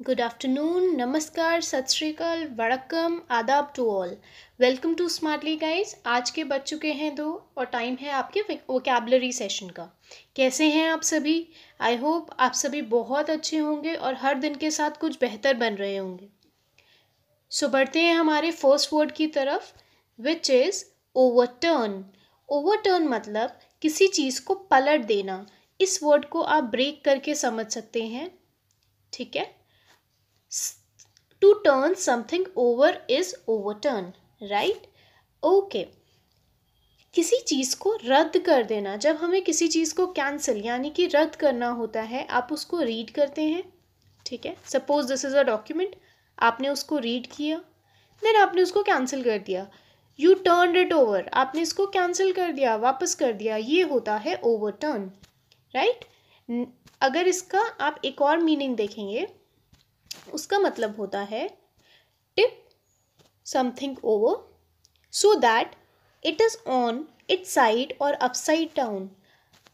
Good afternoon, नमस्कार, सत श्री अकाल, वड़क्कम, आदाब to all. Welcome to Smartly guys. आज के बज चुके हैं 2 और टाइम है आपके वोकैबुलरी सेशन का। कैसे हैं आप सभी? आई होप आप सभी बहुत अच्छे होंगे और हर दिन के साथ कुछ बेहतर बन रहे होंगे। सो बढ़ते हैं हमारे फर्स्ट वर्ड की तरफ, विच इज़ ओवरटर्न। ओवरटर्न मतलब किसी चीज़ को पलट देना। इस वर्ड को आप ब्रेक करके समझ सकते हैं, ठीक है। To turn something over is overturn, right? Okay. किसी चीज़ को रद्द कर देना, जब हमें किसी चीज़ को कैंसिल यानी कि रद्द करना होता है, आप उसको रीड करते हैं, ठीक है। Suppose this is a document, आपने उसको रीड किया, देन आपने उसको कैंसिल कर दिया। यू टर्न इट ओवर, आपने इसको कैंसिल कर दिया, वापस कर दिया, ये होता है ओवरटर्न, राइट। अगर इसका आप एक और मीनिंग देखेंगे, उसका मतलब होता है tip something over so that it is on its side और अपसाइड डाउन।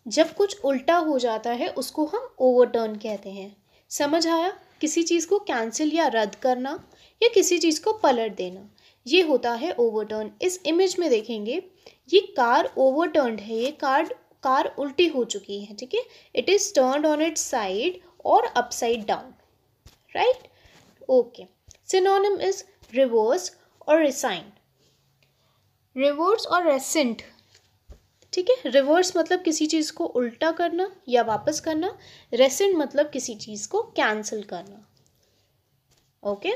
जब कुछ उल्टा हो जाता है उसको हम ओवरटर्न कहते हैं। समझ आया? किसी चीज़ को कैंसिल या रद्द करना या किसी चीज़ को पलट देना, ये होता है ओवरटर्न। इस इमेज में देखेंगे, ये कार ओवरटर्न्ड है, ये कार उल्टी हो चुकी है, ठीक है। It is turned on its side और upside down, right. Okay, synonym is reverse और रिसाइन। रिवर्स और रेसेंट, ठीक है। रिवर्स मतलब किसी चीज़ को उल्टा करना या वापस करना, रेसेंट मतलब किसी चीज़ को कैंसिल करना। ओके,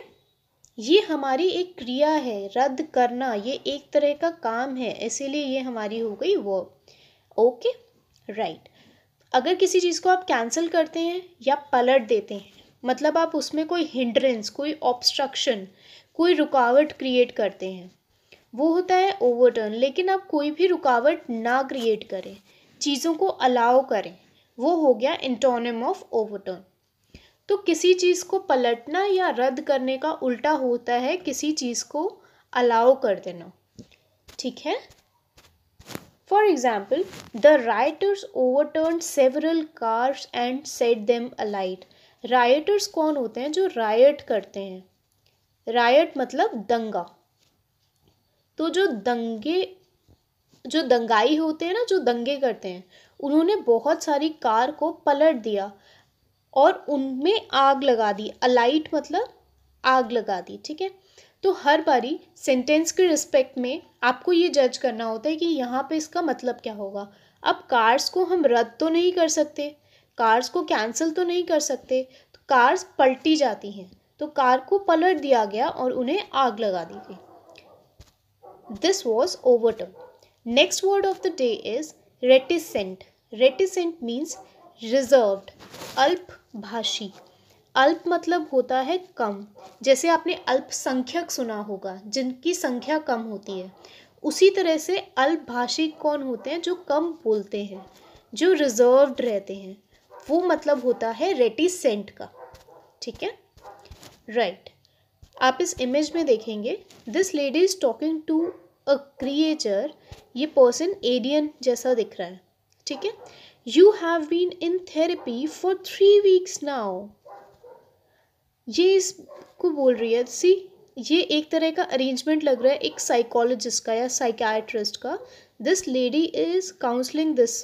ये हमारी एक क्रिया है, रद्द करना, ये एक तरह का काम है, इसीलिए ये हमारी हो गई वर्ब। Okay, right. अगर किसी चीज़ को आप कैंसिल करते हैं या पलट देते हैं, मतलब आप उसमें कोई हिंड्रेंस, कोई ऑब्स्ट्रक्शन, कोई रुकावट क्रिएट करते हैं, वो होता है ओवरटर्न। लेकिन आप कोई भी रुकावट ना क्रिएट करें, चीज़ों को अलाउ करें, वो हो गया एंटोनिम ऑफ ओवरटर्न। तो किसी चीज़ को पलटना या रद्द करने का उल्टा होता है किसी चीज़ को अलाउ कर देना, ठीक है। For example, the rioters overturned several cars and set them alight. Rioters कौन होते हैं? जो रायट करते हैं। रायट मतलब दंगा। तो जो दंगाई होते हैं ना, जो दंगे करते हैं, उन्होंने बहुत सारी कार को पलट दिया और उनमें आग लगा दी। अलाइट मतलब आग लगा दी, ठीक है। तो हर बारी सेंटेंस के रिस्पेक्ट में आपको ये जज करना होता है कि यहाँ पे इसका मतलब क्या होगा। अब कार्स को हम रद्द तो नहीं कर सकते, कार्स को कैंसिल तो नहीं कर सकते, तो कार्स पलटी जाती हैं, तो कार को पलट दिया गया और उन्हें आग लगा दी गई। This was overturned. Next word of the day is reticent. Reticent means reserved, अल्पभाषी। अल्प मतलब होता है कम। जैसे आपने अल्पसंख्यक सुना होगा, जिनकी संख्या कम होती है, उसी तरह से अल्पभाषी कौन होते हैं? जो कम बोलते हैं, जो रिजर्व्ड रहते हैं, वो मतलब होता है रेटिसेंट का, ठीक है, राइट। आप इस इमेज में देखेंगे, this lady is talking to a creature. ये पर्सन एलियन जैसा दिख रहा है, ठीक है। You have been in therapy for 3 weeks now. ये इसको बोल रही है, सी, ये एक तरह का अरेंजमेंट लग रहा है एक साइकोलॉजिस्ट का या साइकियाट्रिस्ट का। This lady is counselling this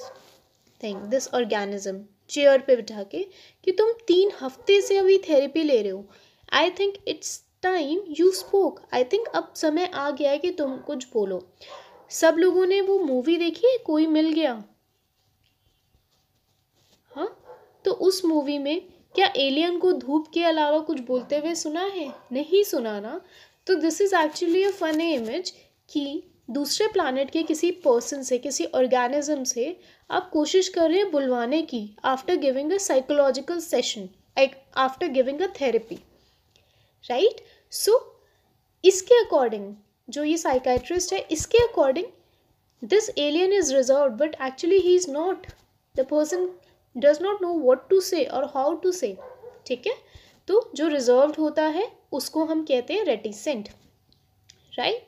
thing, this organism, chair पे बिठा के, कि तुम 3 हफ्ते से अभी थेरेपी ले रहे हो। I think it's time you spoke. I think अब समय आ गया है कि तुम कुछ बोलो। सब लोगों ने वो मूवी देखी है, कोई मिल गया? हाँ, तो उस मूवी में क्या एलियन को धूप के अलावा कुछ बोलते हुए सुना है? नहीं सुना ना। तो this is actually a funny image कि दूसरे प्लानट के किसी पर्सन से, किसी ऑर्गेनिज्म से आप कोशिश कर रहे हैं बुलवाने की, after giving a psychological session, after giving a therapy, right. So इसके अकॉर्डिंग, जो ये साइकाइट्रिस्ट है, इसके according this alien is reserve, but actually he is not. The person does not know what to say और how to से, ठीक है। तो जो रिजर्व्ड होता है उसको हम कहते हैं reticent, right.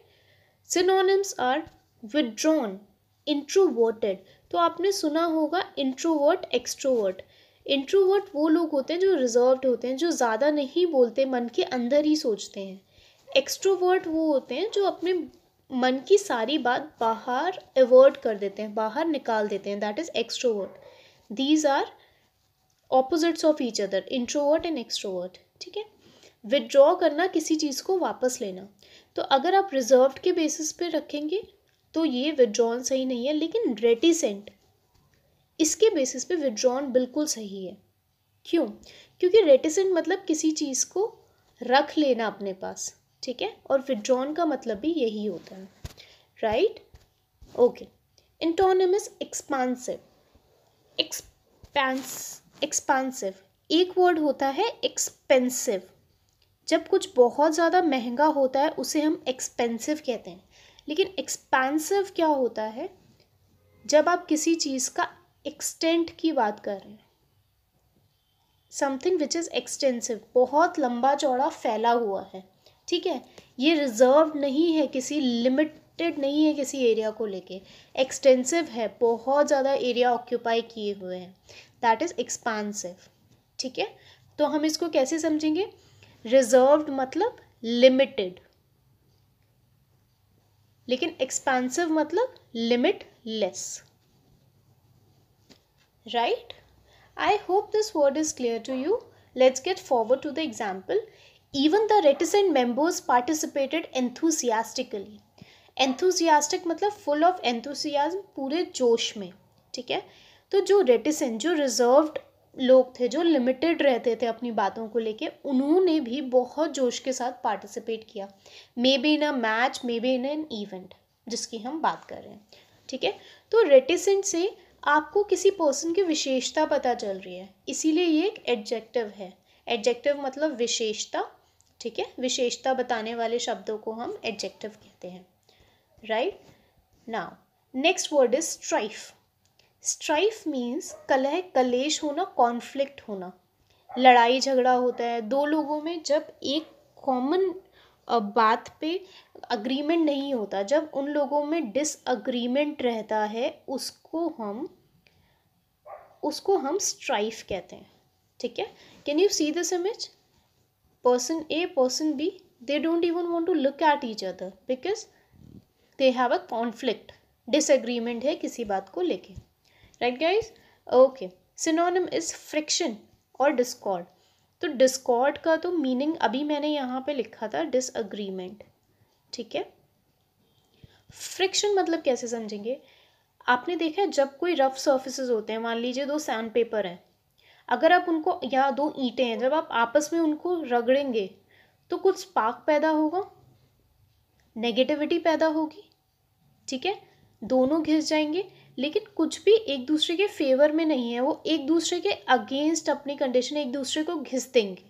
Synonyms are withdrawn, introverted. तो आपने सुना होगा इंट्रोवर्ट, एक्सट्रोवर्ट। इंट्रोवर्ट वो लोग होते हैं जो रिजर्व्ड होते हैं, जो ज़्यादा नहीं बोलते, मन के अंदर ही सोचते हैं। एक्सट्रोवर्ट वो होते हैं जो अपने मन की सारी बात बाहर एवर्ट कर देते हैं, बाहर निकाल देते हैं, that is extrovert. These are opposites of each other, introvert and extrovert. ठीक है। विड्रॉ करना, किसी चीज़ को वापस लेना। तो अगर आप रिजर्व्ड के बेसिस पे रखेंगे तो ये विड्रॉन सही नहीं है, लेकिन रेटिसेंट, इसके बेसिस पे विड्रॉन बिल्कुल सही है। क्यों? क्योंकि रेटिसेंट मतलब किसी चीज़ को रख लेना अपने पास, ठीक है, और विड्रॉन का मतलब भी यही होता है, right? Okay. Antonyms expansive. Expansive एक वर्ड होता है एक्सपेंसिव। जब कुछ बहुत ज़्यादा महंगा होता है उसे हम एक्सपेंसिव कहते हैं, लेकिन एक्सपेंसिव क्या होता है? जब आप किसी चीज़ का एक्सटेंट की बात कर रहे हैं, समथिंग विच इज़ एक्सटेंसिव, बहुत लंबा चौड़ा फैला हुआ है, ठीक है, ये रिजर्व नहीं है, किसी लिमिटेड नहीं है किसी एरिया को लेके, एक्सटेंसिव है, बहुत ज़्यादा एरिया ऑक्यूपाई किए हुए हैं, दैट इज़ एक्सपांसिव। ठीक है। तो हम इसको कैसे समझेंगे? रिजर्व्ड मतलब लिमिटेड, लेकिन एक्सपेंसिव मतलब limit less, right? I hope this word is clear to you. Let's get forward to the example. Even the reticent members participated enthusiastically. Enthusiastic मतलब full of enthusiasm, पूरे जोश में, ठीक है। तो जो reticent, जो reserved लोग थे, जो लिमिटेड रहते थे अपनी बातों को लेके, उन्होंने भी बहुत जोश के साथ पार्टिसिपेट किया, may be in a match, may be in an event जिसकी हम बात कर रहे हैं, ठीक है। तो रेटिसेंट से आपको किसी पर्सन की विशेषता पता चल रही है, इसीलिए ये एक एडजेक्टिव है। एडजेक्टिव मतलब विशेषता, ठीक है, विशेषता बताने वाले शब्दों को हम एडजेक्टिव कहते हैं, right? Now next word is strife. Strife means कलह, कलेश होना, कॉन्फ्लिक्ट होना, लड़ाई झगड़ा होता है दो लोगों में जब एक कॉमन बात पे अग्रीमेंट नहीं होता, जब उन लोगों में डिसअग्रीमेंट रहता है, उसको हम स्ट्राइफ कहते हैं, ठीक है। Can you see this image? Person A, person B, they don't even want to look at each other because they have a conflict, disagreement है किसी बात को लेके, right guys? Okay. Synonym is friction और डिस्कॉर्ड। तो discord का तो meaning अभी मैंने यहाँ पे लिखा था, डिसअग्रीमेंट, ठीक है। फ्रिक्शन मतलब कैसे समझेंगे? आपने देखा है जब कोई रफ सर्फेसेस होते हैं, मान लीजिए दो सैंड पेपर हैं, अगर आप उनको, या दो ईंटें हैं, जब आप आपस में उनको रगड़ेंगे तो कुछ स्पार्क पैदा होगा, नेगेटिविटी पैदा होगी, ठीक है, दोनों घिस जाएंगे, लेकिन कुछ भी एक दूसरे के फेवर में नहीं है, वो एक दूसरे के अगेंस्ट अपनी कंडीशन एक दूसरे को घिस देंगे,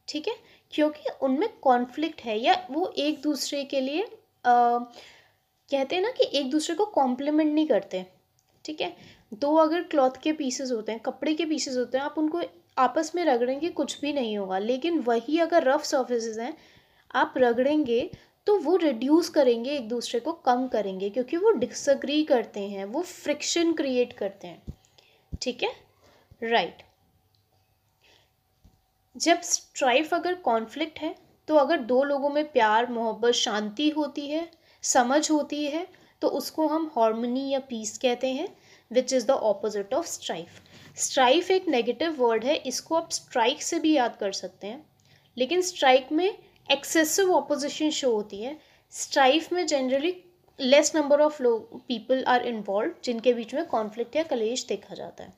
ठीक है, क्योंकि उनमें कॉन्फ्लिक्ट है, या वो एक दूसरे के लिए कहते हैं ना कि एक दूसरे को कॉम्प्लीमेंट नहीं करते, ठीक है। दो अगर क्लॉथ के पीसेस होते हैं, कपड़े के पीसेस होते हैं, आप उनको आपस में रगड़ेंगे कुछ भी नहीं होगा, लेकिन वही अगर रफ सर्फेसेस हैं, आप रगड़ेंगे तो वो रिड्यूस करेंगे, एक दूसरे को कम करेंगे, क्योंकि वो डिसएग्री करते हैं, वो फ्रिक्शन क्रिएट करते हैं, ठीक है, राइट। जब स्ट्राइफ अगर कॉन्फ्लिक्ट है, तो अगर दो लोगों में प्यार, मोहब्बत, शांति होती है, समझ होती है, तो उसको हम हार्मनी या पीस कहते हैं, which is the opposite of strife. Strife एक नेगेटिव वर्ड है, इसको आप स्ट्राइक से भी याद कर सकते हैं, लेकिन स्ट्राइक में एक्सेसिव ऑपोजिशन शो होती है, स्ट्राइफ में जनरली लेस नंबर ऑफ लोग, पीपल आर इन्वॉल्व, जिनके बीच में कॉन्फ्लिक्ट या कलेश देखा जाता है,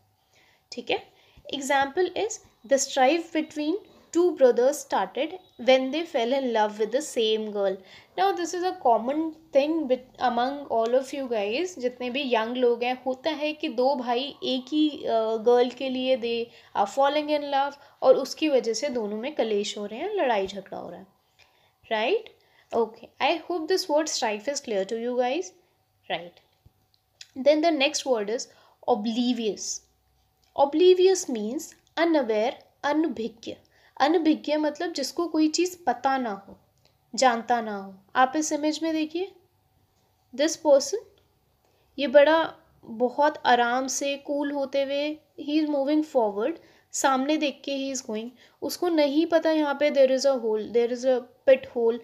ठीक है। Example is the strife between two brothers started when they fell in love with the same girl. Now this is a common thing among all of you guys, जितने भी young लोग हैं, होता है कि दो भाई एक ही गर्ल के लिए they are following in love, और उसकी वजह से दोनों में कलेश हो रहे हैं, लड़ाई झगड़ा हो रहा है, right? Okay, I hope this word strife is clear to you guys, right? Then the next word is oblivious. Oblivious means unaware, अनभिज्ञ। अनभिज्ञ मतलब जिसको कोई चीज़ पता ना हो, जानता ना हो। आप इस इमेज में देखिए, दिस पर्सन, ये बड़ा बहुत आराम से कूल होते हुए ही इज़ मूविंग फॉरवर्ड, सामने देख के ही इज़ गोइंग, उसको नहीं पता यहाँ पे there is a hole, there is a pit hole,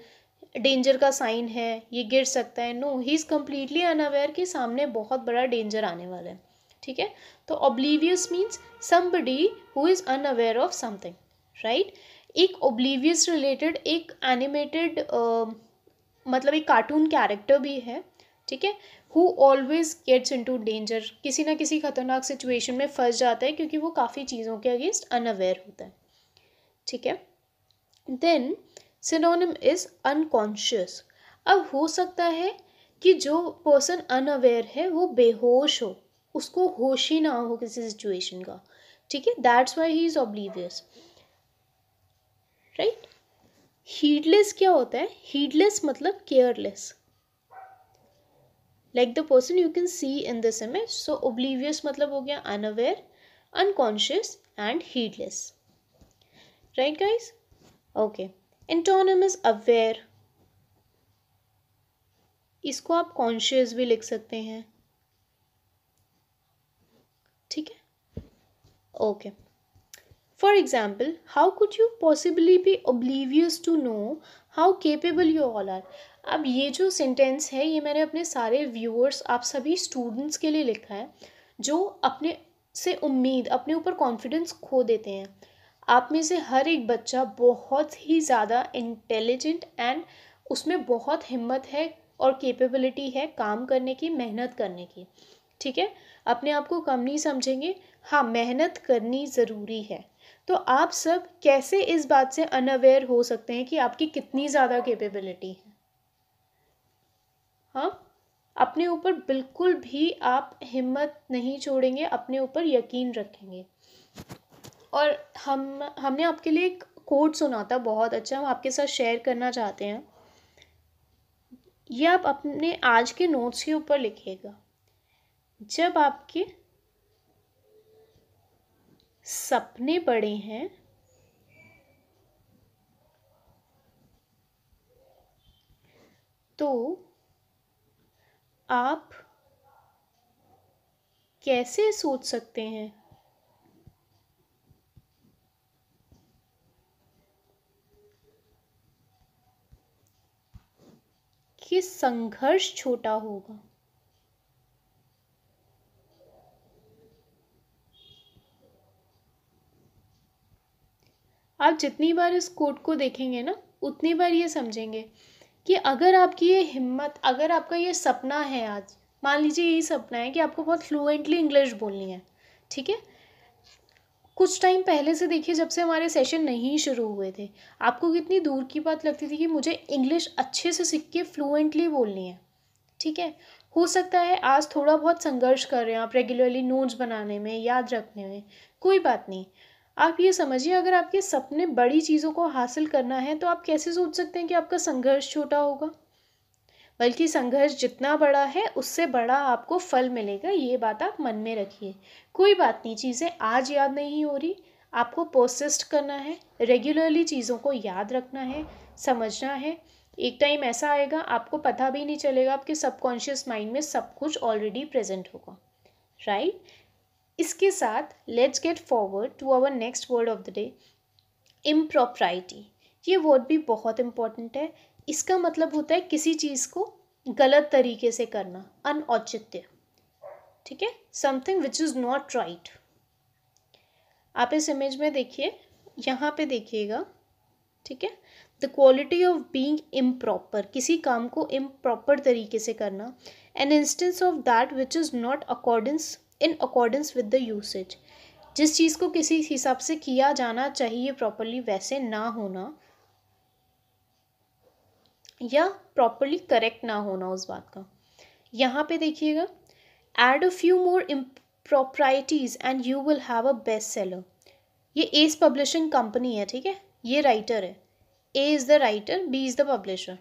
danger का साइन है, ये गिर सकता है। No, he is completely unaware कि सामने बहुत बड़ा डेंजर आने वाला है। ठीक है, तो oblivious means somebody who is unaware of something, right. एक ऑब्लीवियस रिलेटेड एक एनिमेटेड मतलब एक कार्टून कैरेक्टर भी है, ठीक है, who always gets into danger, किसी ना किसी खतरनाक सिचुएशन में फंस जाता है क्योंकि वो काफ़ी चीज़ों के अगेंस्ट अनअवेयर होता है। ठीक है, देन सिनोनिम इज अनकॉन्शियस। अब हो सकता है कि जो पर्सन अनअवेयर है वो बेहोश हो, उसको होश ही ना हो किसी सिचुएशन का। ठीक है, that's why he is oblivious, right. Heedless क्या होता है? हीडलेस मतलब careless, like the person you can see in this image. So oblivious मतलब हो गया unaware, unconscious and heedless, right guys. Okay, antonym is aware, इसको आप कॉन्शियस भी लिख सकते हैं। ठीक है, okay. For example, how could you possibly be oblivious to know how capable you all are. अब ये जो सेंटेंस है ये मैंने अपने सारे व्यूअर्स, आप सभी स्टूडेंट्स के लिए लिखा है जो अपने से उम्मीद, अपने ऊपर कॉन्फिडेंस खो देते हैं। आप में से हर एक बच्चा बहुत ही ज़्यादा इंटेलिजेंट एंड उसमें बहुत हिम्मत है और कैपेबिलिटी है काम करने की, मेहनत करने की। ठीक है, अपने आप को कम नहीं समझेंगे, हाँ मेहनत करनी ज़रूरी है। तो आप सब कैसे इस बात से अनअवेयर हो सकते हैं कि आपकी कितनी ज़्यादा कैपेबिलिटी है? हाँ, अपने ऊपर बिल्कुल भी आप हिम्मत नहीं छोड़ेंगे, अपने ऊपर यकीन रखेंगे। और हमने आपके लिए एक कोट सुना था बहुत अच्छा, हम आपके साथ शेयर करना चाहते हैं। ये आप अपने आज के नोट्स के ऊपर लिखिएगा। जब आपके सपने बड़े हैं तो आप कैसे सोच सकते हैं कि संघर्ष छोटा होगा। आप जितनी बार इस कोट को देखेंगे ना उतनी बार ये समझेंगे कि अगर आपकी ये हिम्मत, अगर आपका ये सपना है, आज मान लीजिए यही सपना है कि आपको बहुत फ्लुएंटली इंग्लिश बोलनी है। ठीक है, कुछ टाइम पहले से देखिए, जब से हमारे सेशन नहीं शुरू हुए थे, आपको कितनी दूर की बात लगती थी कि मुझे इंग्लिश अच्छे से सीख के फ्लुएंटली बोलनी है। ठीक है, हो सकता है आज थोड़ा बहुत संघर्ष कर रहे हैं आप रेगुलरली नोट्स बनाने में, याद रखने में, कोई बात नहीं। आप ये समझिए, अगर आपके सपने बड़ी चीज़ों को हासिल करना है तो आप कैसे सोच सकते हैं कि आपका संघर्ष छोटा होगा? बल्कि संघर्ष जितना बड़ा है उससे बड़ा आपको फल मिलेगा, ये बात आप मन में रखिए। कोई बात नहीं, चीज़ें आज याद नहीं हो रही, आपको परसिस्ट करना है, रेगुलरली चीज़ों को याद रखना है, समझना है। एक टाइम ऐसा आएगा आपको पता भी नहीं चलेगा, आपके सबकॉन्शियस माइंड में सब कुछ ऑलरेडी प्रेजेंट होगा, राइट। इसके साथ let's get forward to our next word of the day, impropriety. ये वर्ड भी बहुत इंपॉर्टेंट है। इसका मतलब होता है किसी चीज़ को गलत तरीके से करना, अनौचित्य। ठीक है, something which is not right. आप इस इमेज में देखिए, यहाँ पे देखिएगा। ठीक है, the quality of being improper, किसी काम को इम्प्रॉपर तरीके से करना। An instance of that which is not in accordance with the usage, जिस चीज़ को किसी हिसाब से किया जाना चाहिए प्रॉपरली वैसे ना होना, या प्रॉपरली करेक्ट ना होना उस बात का। यहाँ पे देखिएगा, add a few more improprieties and you will have a best seller. ये एस पब्लिशिंग कंपनी है, ठीक है, ये राइटर है, A is the writer, B is the publisher.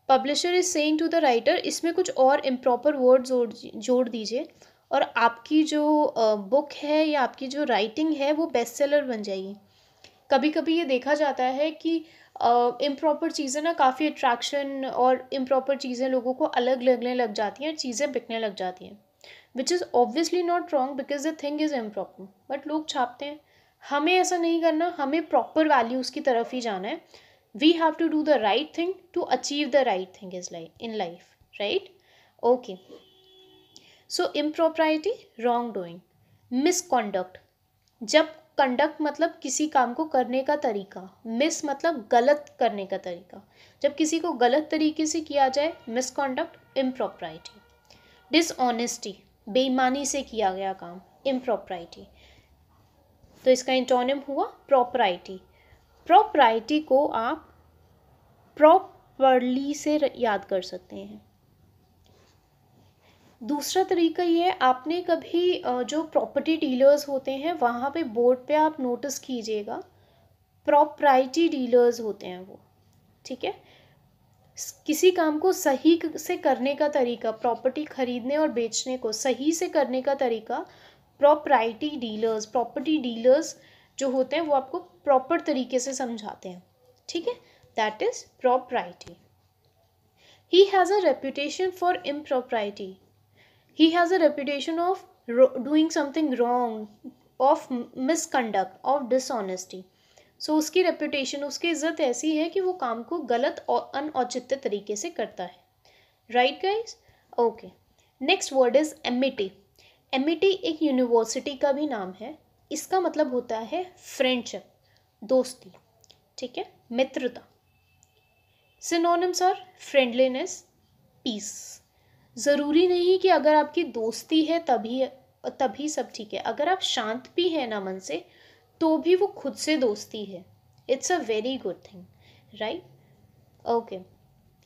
Publisher is saying to the writer, इसमें कुछ और इम्प्रॉपर वर्ड जोड़ दीजिए और आपकी जो बुक है या आपकी जो राइटिंग है वो बेस्ट सेलर बन जाएगी। कभी कभी ये देखा जाता है कि इम्प्रॉपर चीज़ें ना काफ़ी अट्रैक्शन, और इम्प्रॉपर चीज़ें लोगों को अलग लगने लग जाती हैं, चीज़ें बिकने लग जाती हैं, which is obviously not wrong because the thing is improper, but लोग छापते हैं। हमें ऐसा नहीं करना, हमें प्रॉपर वैल्यूज़ की तरफ ही जाना है. We have to do the right thing to achieve the right thing in life, right? Okay. So impropriety, wrong doing. Misconduct, जब कंडक्ट मतलब किसी काम को करने का तरीका, मिस मतलब गलत करने का तरीका, जब किसी को गलत तरीके से किया जाए, मिसकॉन्डक्ट, इम्प्रॉपरिटी. डिसऑनेस्टी, बेईमानी से किया गया काम, इम्प्रॉपरिटी. तो इसका एंटोनिम हुआ प्रॉपराइटी. प्रॉपराइटी को आप प्रॉपरली से याद कर सकते हैं. दूसरा तरीका ये है, आपने कभी जो प्रॉपर्टी डीलर्स होते हैं वहाँ पे बोर्ड पे आप नोटिस कीजिएगा, प्रॉपराइटी डीलर्स होते हैं वो, ठीक है? किसी काम को सही से करने का तरीका, प्रॉपर्टी खरीदने और बेचने को सही से करने का तरीका, प्रॉपराइटी डीलर्स, प्रॉपर्टी डीलर्स जो होते हैं वो आपको प्रॉपर तरीके से समझाते हैं, ठीक है? That is propriety. He has a reputation for impropriety. He has a reputation of doing something wrong, of misconduct, of dishonesty. So उसकी reputation, उसकी इज्जत ऐसी है कि वो काम को गलत और अनौचित्य तरीके से करता है. Right guys? Okay. Next word is amity. Amity एक यूनिवर्सिटी का भी नाम है. इसका मतलब होता है फ्रेंडशिप, दोस्ती, ठीक है, मित्रता. Synonyms are friendliness, peace. ज़रूरी नहीं कि अगर आपकी दोस्ती है तभी सब ठीक है. अगर आप शांत भी हैं ना मन से, तो भी वो खुद से दोस्ती है. It's a very good thing, right? Okay.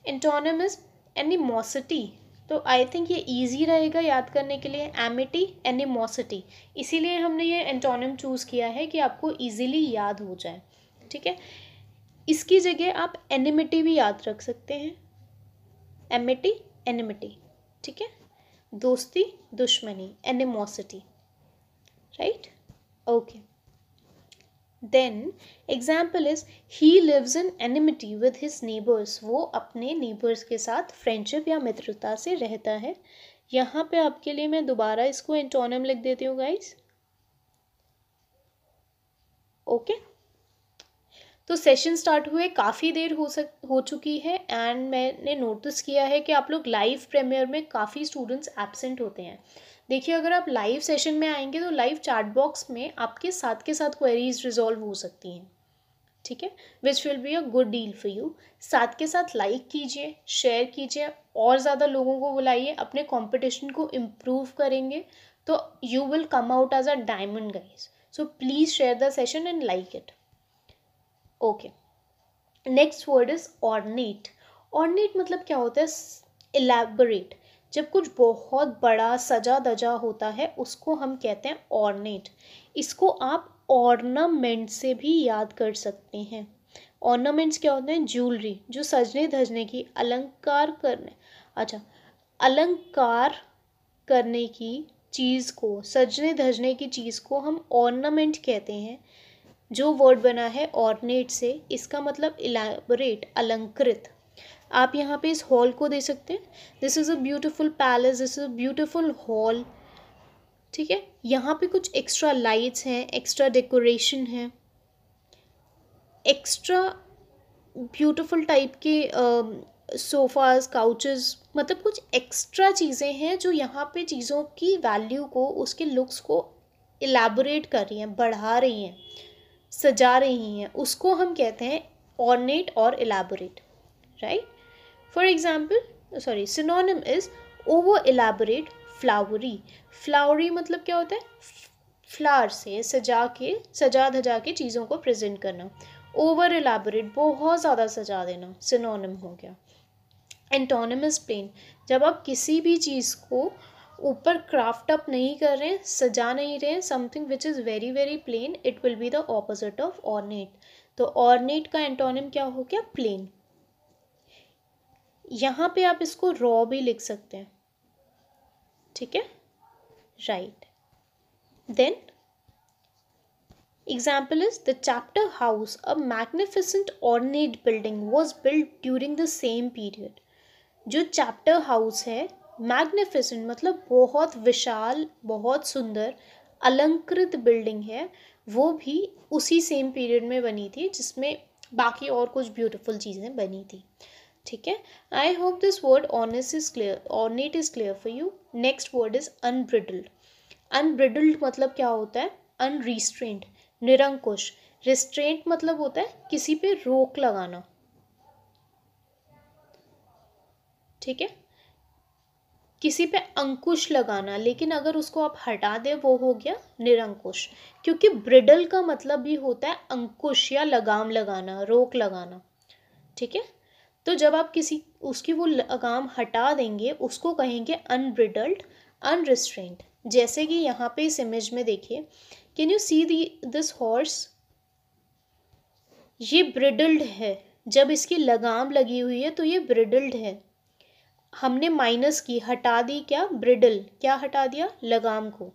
Antonym is animosity. तो आई थिंक ये इजी रहेगा याद करने के लिए. एमिटी, एनिमोसिटी, इसीलिए हमने ये एंटोनिम चूज़ किया है कि आपको इजीली याद हो जाए, ठीक है? इसकी जगह आप एनिमिटी भी याद रख सकते हैं. एमिटी, एनिमिटी, ठीक है? दोस्ती, दुश्मनी, animosity, right? Okay. Then example is he lives in enmity with his neighbours. वो अपने नेबर्स के साथ फ्रेंडशिप या मित्रता से रहता है. यहाँ पे आपके लिए मैं दोबारा इसको एंटोनिम लिख देती हूँ गाइस. ओके. तो सेशन स्टार्ट हुए काफ़ी देर हो चुकी है एंड मैंने नोटिस किया है कि आप लोग लाइव प्रीमियर में काफ़ी स्टूडेंट्स एब्सेंट होते हैं. देखिए, अगर आप लाइव सेशन में आएंगे तो लाइव चैट बॉक्स में आपके साथ के साथ क्वेरीज रिजॉल्व हो सकती हैं, ठीक है, which will be a good deal for you. साथ के साथ लाइक कीजिए, शेयर कीजिए, और ज़्यादा लोगों को बुलाइए. अपने कॉम्पिटिशन को इम्प्रूव करेंगे तो you will come out as a diamond guys. So please share the session and like it. Okay. Next word is ornate. Ornate मतलब क्या होता है? इलैबोरेट. जब कुछ बहुत बड़ा सजा धजा होता है उसको हम कहते हैं ऑर्नेट. इसको आप ऑर्नामेंट से भी याद कर सकते हैं. ऑर्नामेंट्स क्या होते हैं? ज्वेलरी, जो सजने धजने की, अलंकार करने की चीज़ को, सजने धजने की चीज़ को हम ऑर्नामेंट कहते हैं. जो वर्ड बना है ऑर्नेट से, इसका मतलब इलैबोरेट, अलंकृत. आप यहाँ पे इस हॉल को दे सकते हैं. This is a beautiful palace, this is a beautiful hall, ठीक है? यहाँ पे कुछ एक्स्ट्रा लाइट्स हैं, एक्स्ट्रा डेकोरेशन है, एक्स्ट्रा ब्यूटिफुल टाइप के सोफ़ाज, काउचेस, मतलब कुछ एक्स्ट्रा चीज़ें हैं जो यहाँ पे चीज़ों की वैल्यू को, उसके लुक्स को इलैबोरेट कर रही हैं, बढ़ा रही हैं, सजा रही हैं. उसको हम कहते हैं ऑर्नेट और elaborate, right? For example, synonym is over elaborate, flowery. Flowery मतलब क्या होता है? फ्लावर से सजा धजा के चीज़ों को प्रेजेंट करना. ओवर इलैबोरेट, बहुत ज़्यादा सजा देना, सिनोनिम हो गया. Antonym is plain. जब आप किसी भी चीज़ को ऊपर क्राफ्ट अप नहीं कर रहे हैं, सजा नहीं रहे हैं, something which is very very plain, it will be the opposite of ornate. तो ऑर्नेट का एंटोनिम क्या हो गया? प्लेन. यहाँ पे आप इसको रॉ भी लिख सकते हैं, ठीक है, right. Then example is the chapter house, a magnificent ornate building, was built during the same period. जो चैप्टर हाउस है, मैग्निफिसेंट मतलब बहुत विशाल, बहुत सुंदर, अलंकृत बिल्डिंग है, वो भी उसी सेम पीरियड में बनी थी जिसमें बाकी और कुछ ब्यूटीफुल चीज़ें बनी थी। ठीक है, I hope this word ornate is clear for you. Next word is unbridled. Unbridled मतलब क्या होता है? अनरिस्ट्रेंड, निरंकुश। रिस्ट्रेंट मतलब होता है किसी पे रोक लगाना। ठीक है, किसी पे अंकुश लगाना, लेकिन अगर उसको आप हटा दें वो हो गया निरंकुश। क्योंकि ब्रिडल का मतलब भी होता है अंकुश या लगाम लगाना, रोक लगाना। ठीक है, तो जब आप किसी उसकी वो लगाम हटा देंगे उसको कहेंगे अनब्रिडल्ड, अनरिस्ट्रेंड। जैसे कि यहाँ पे इस इमेज में देखिए, can you see this horse? ये ब्रिडल्ड है। जब इसकी लगाम लगी हुई है तो ये ब्रिडल्ड है। हमने माइनस की, हटा दी क्या? ब्रिडल। क्या हटा दिया? लगाम को।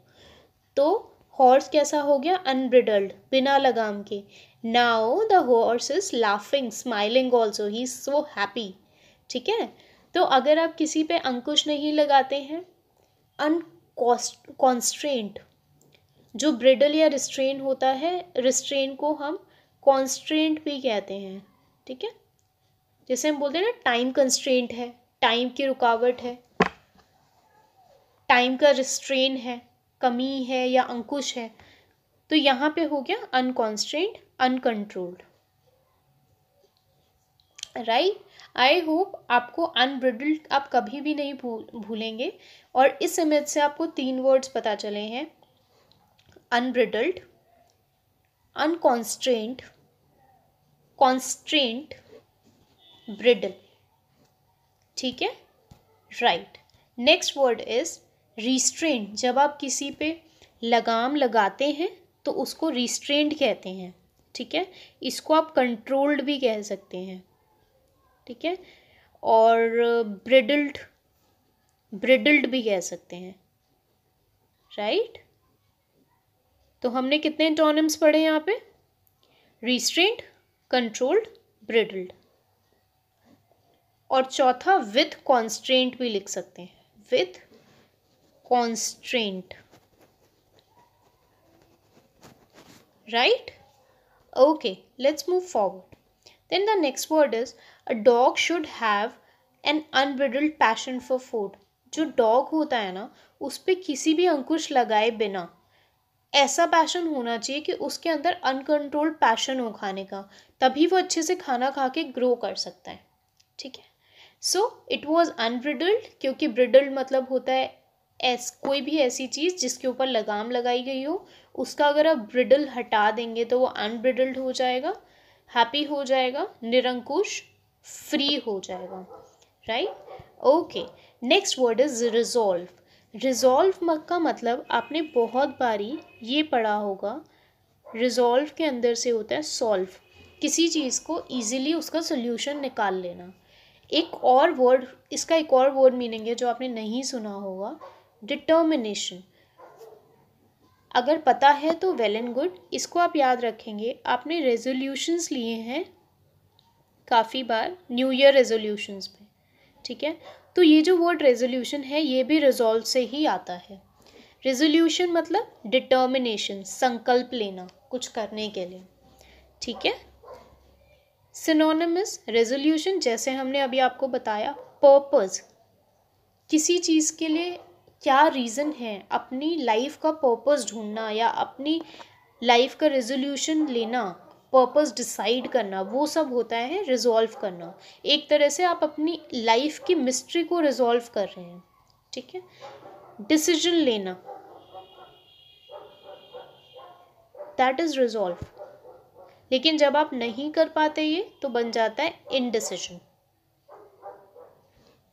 तो हॉर्स कैसा हो गया? अनब्रिडल्ड, बिना लगाम के। Now the horse is laughing, smiling also, he is so happy. ठीक है, तो अगर आप किसी पे अंकुश नहीं लगाते हैं, अनकॉन्स्ट्रेंट, जो ब्रिडल या रिस्ट्रेन होता है, रिस्ट्रेन को हम कॉन्स्ट्रेंट भी कहते हैं। ठीक है, जैसे हम बोलते हैं ना टाइम कंस्ट्रेंट है, टाइम की रुकावट है, टाइम का रिस्ट्रेन है, कमी है या अंकुश है। तो यहाँ पे हो गया अनकॉन्स्ट्रेंट, अनकंट्रोल्ड। राइट, आई होप आपको अनब्रिडल्ड आप कभी भी नहीं भूलेंगे। और इस इमेज से आपको 3 वर्ड्स पता चले हैं, अनब्रिडल्ड, अनकॉन्स्ट्रेंट, कॉन्स्ट्रेंट, ब्रिडल। ठीक है, right. Next word is restraint. जब आप किसी पे लगाम लगाते हैं तो उसको रिस्ट्रेंट कहते हैं। ठीक है, इसको आप कंट्रोल्ड भी कह सकते हैं। ठीक है, और ब्रिडल्ड, ब्रिडल्ड भी कह सकते हैं। राइट, तो हमने कितने एंटोनिम्स पढ़े यहाँ पे? Restraint, controlled, bridled. और चौथा विथ कॉन्स्ट्रेंट भी लिख सकते हैं, with constraint. Right, okay, let's move forward. Then the next word is a dog should have an unbridled passion for food. जो डॉग होता है ना, उस पर किसी भी अंकुश लगाए बिना ऐसा पैशन होना चाहिए कि उसके अंदर अनकंट्रोल्ड पैशन हो खाने का, तभी वो अच्छे से खाना खा के ग्रो कर सकता है। ठीक है, सो इट वॉज अनब्रिडल्ड, क्योंकि ब्रिडल्ड मतलब होता है कोई भी ऐसी चीज़ जिसके ऊपर लगाम लगाई गई हो, उसका अगर आप ब्रिडल हटा देंगे तो वो अनब्रिडल्ड हो जाएगा, हैप्पी हो जाएगा, निरंकुश, फ्री हो जाएगा। Right, okay. Next word is resolve. Resolve का मतलब आपने बहुत बारी ये पढ़ा होगा, रिजॉल्व के अंदर से होता है सॉल्व, किसी चीज़ को ईजिली उसका सोल्यूशन निकाल लेना। एक और वर्ड, इसका एक और वर्ड मीनिंग है जो आपने नहीं सुना होगा, डिटर्मिनेशन। अगर पता है तो वेल एंड गुड, इसको आप याद रखेंगे। आपने रेजोल्यूशंस लिए हैं काफ़ी बार, न्यू ईयर रेजोल्यूशंस पे। ठीक है, तो ये जो वर्ड रेजोल्यूशन है ये भी रिजॉल्व से ही आता है। रेजोल्यूशन मतलब डिटर्मिनेशन, संकल्प लेना कुछ करने के लिए। ठीक है, सिनोनिमस रेजोल्यूशन, जैसे हमने अभी आपको बताया, पर्पस, किसी चीज़ के लिए क्या रीज़न है, अपनी लाइफ का पर्पस ढूंढना या अपनी लाइफ का रेजोल्यूशन लेना, पर्पस डिसाइड करना, वो सब होता है रिजॉल्व करना। एक तरह से आप अपनी लाइफ की मिस्ट्री को रिजॉल्व कर रहे हैं। ठीक है, डिसीजन लेना, दैट इज रिजॉल्व। लेकिन जब आप नहीं कर पाते ये तो बन जाता है indecision.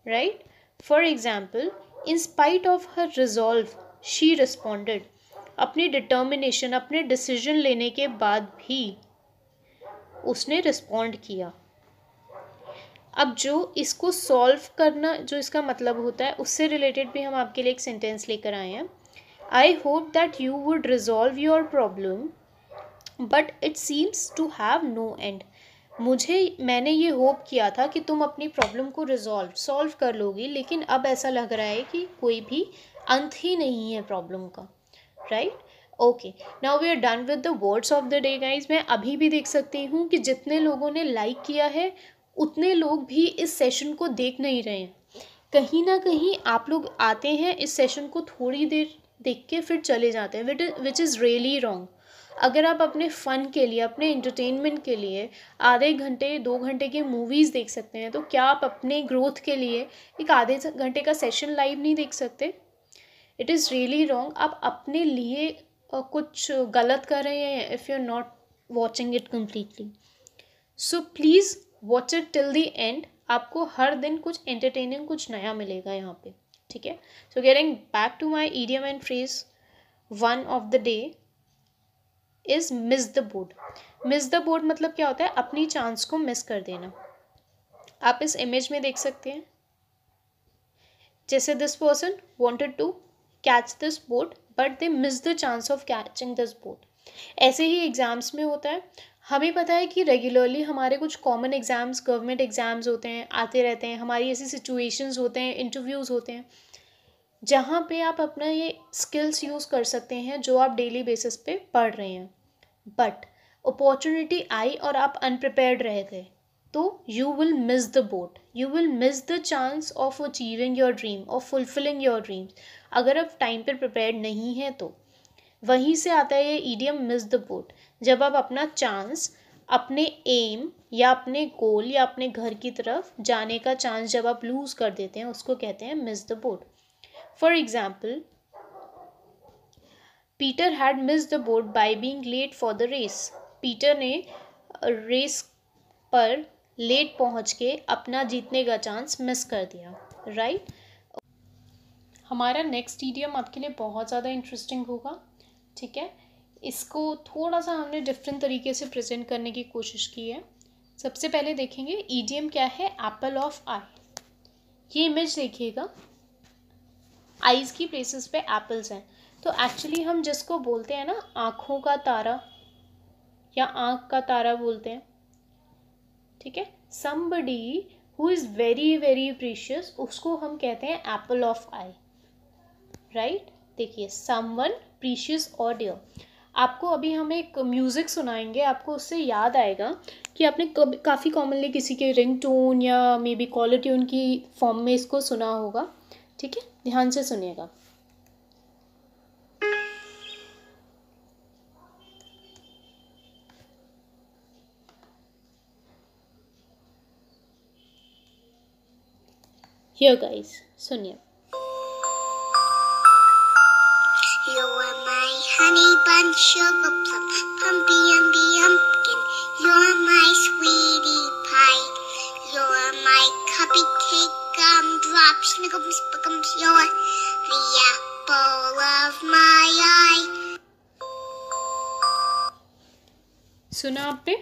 Right, for example, in spite of her resolve she responded. अपनी डिटर्मिनेशन, अपने डिसीजन लेने के बाद भी उसने रिस्पॉन्ड किया। अब जो इसको सॉल्व करना, जो इसका मतलब होता है, उससे रिलेटेड भी हम आपके लिए एक सेंटेंस लेकर आए हैं। I hope that you would resolve your problem but it seems to have no end. मैंने ये होप किया था कि तुम अपनी प्रॉब्लम को सॉल्व कर लोगी, लेकिन अब ऐसा लग रहा है कि कोई भी अंत ही नहीं है प्रॉब्लम का। Right, okay, now we are done with the words of the day guys. मैं अभी भी देख सकती हूँ कि जितने लोगों ने लाइक किया है उतने लोग भी इस सेशन को देख नहीं रहे हैं। कहीं ना कहीं आप लोग आते हैं इस सेशन को थोड़ी देर देख के फिर चले जाते हैं, विच इज़ रियली रॉन्ग। अगर आप अपने फ़न के लिए, अपने एंटरटेनमेंट के लिए आधे घंटे 2 घंटे की मूवीज़ देख सकते हैं, तो क्या आप अपने ग्रोथ के लिए एक आधे घंटे का सेशन लाइव नहीं देख सकते? It is really wrong. आप अपने लिए कुछ गलत कर रहे हैं if you are not watching it completely. So please watch it till the end. आपको हर दिन कुछ एंटरटेनिंग, कुछ नया मिलेगा यहाँ पे, ठीक है। So getting back to my idiom and phrase, one of the day is miss the boat. Miss the boat मतलब क्या होता है? अपनी चांस को मिस कर देना। आप इस इमेज में देख सकते हैं, जैसे this person wanted to catch this boat but they miss the chance of catching this boat. ऐसे ही एग्ज़ाम्स में होता है। हमें पता है कि रेगुलरली हमारे कुछ कॉमन एग्ज़ाम्स, गवर्नमेंट एग्ज़ाम्स होते हैं, आते रहते हैं। हमारी ऐसी सिचुएशंस होते हैं, इंटरव्यूज़ होते हैं, जहाँ पे आप अपना ये स्किल्स यूज़ कर सकते हैं जो आप डेली बेसिस पे पढ़ रहे हैं। बट अपॉर्चुनिटी आई और आप अनप्रिपेयर्ड रह गए, तो you will miss the boat, you will miss the chance of achieving your dream, of fulfilling your dreams. अगर आप टाइम पर प्रिपेयर्ड नहीं हैं तो वहीं से आता है ये ईडियम मिस द बोट। जब आप अपना चांस, अपने एम या अपने गोल या अपने घर की तरफ जाने का चांस जब आप लूज़ कर देते हैं, उसको कहते हैं miss the boat. For example, Peter had miss the boat by being late for the race. Peter ने रेस पर लेट पहुंच के अपना जीतने का चांस मिस कर दिया, राइट। हमारा नेक्स्ट ईडियम आपके लिए बहुत ज़्यादा इंटरेस्टिंग होगा, ठीक है। इसको थोड़ा सा हमने डिफरेंट तरीके से प्रेजेंट करने की कोशिश की है। सबसे पहले देखेंगे ईडियम क्या है, एप्पल ऑफ आई। ये इमेज देखिएगा, आईज की प्लेसेस पे एप्पल्स हैं। तो एक्चुअली हम जिसको बोलते हैं ना आँखों का तारा या आँख का तारा बोलते हैं, ठीक है, somebody who is very very precious, उसको हम कहते हैं एप्पल ऑफ आई, राइट। देखिए, समवन प्रीशियस और डियर। आपको अभी हम एक म्यूज़िक सुनाएंगे, आपको उससे याद आएगा कि आपने काफ़ी कॉमनली किसी के रिंग टोन या मे बी कॉलर ट्यून की फॉर्म में इसको सुना होगा, ठीक है। ध्यान से सुनिएगा। हियर गाइस, सुनिए। You are my honey bun, sugar plum, pumpy umby umpkin. You're my sweetie pie. You're my cupcake gumdrop, snickums, buckums. You're the apple of my eye. सुना आपने?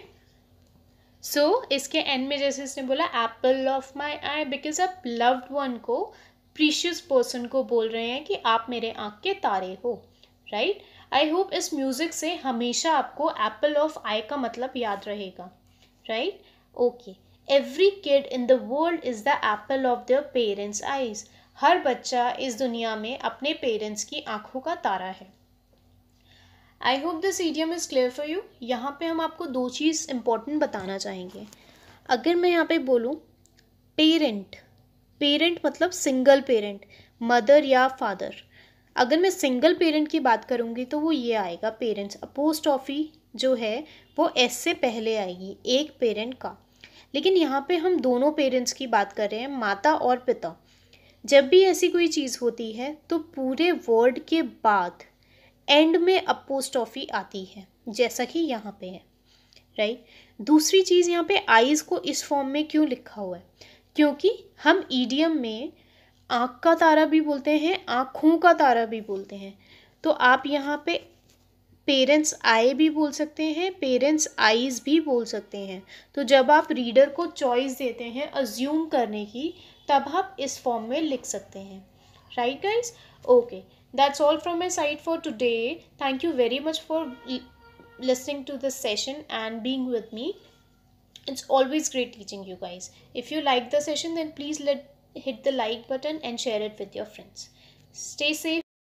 सो इसके एंड में जैसे इसने बोला Apple of my I, because आप loved one को, precious person को बोल रहे हैं कि आप मेरे आँख के तारे हो, राइट। आई होप इस म्यूज़िक से हमेशा आपको एप्पल ऑफ आई का मतलब याद रहेगा, right. Okay, every kid in the world is the apple of their parents eyes. हर बच्चा इस दुनिया में अपने पेरेंट्स की आँखों का तारा है। I hope this idiom is clear for you. यहाँ पे हम आपको दो चीज़ इम्पोर्टेंट बताना चाहेंगे। अगर मैं यहाँ पे बोलूँ पेरेंट, पेरेंट मतलब सिंगल पेरेंट, मदर या फादर। अगर मैं सिंगल पेरेंट की बात करूँगी तो वो ये आएगा पेरेंट्स। अपोस्ट्रोफी जो है वो एस से पहले आएगी, एक पेरेंट का। लेकिन यहाँ पे हम दोनों पेरेंट्स की बात कर रहे हैं, माता और पिता। जब भी ऐसी कोई चीज़ होती है तो पूरे वर्ड के बाद एंड में अपोस्ट्रोफी आती है, जैसा कि यहाँ पे है, राइट। दूसरी चीज़, यहाँ पे आइज़ को इस फॉर्म में क्यों लिखा हुआ है? क्योंकि हम ईडियम में आँख का तारा भी बोलते हैं, आँखों का तारा भी बोलते हैं। तो आप यहाँ पे पेरेंट्स आई भी बोल सकते हैं, पेरेंट्स आइज़ भी बोल सकते हैं। तो जब आप रीडर को चॉइस देते हैं अज्यूम करने की, तब आप इस फॉर्म में लिख सकते हैं, right guys. Okay, that's all from my side for today. Thank you very much for listening to this session and being with me. It's always great teaching you guys. If you like the session, then please hit the like button and share it with your friends. Stay safe.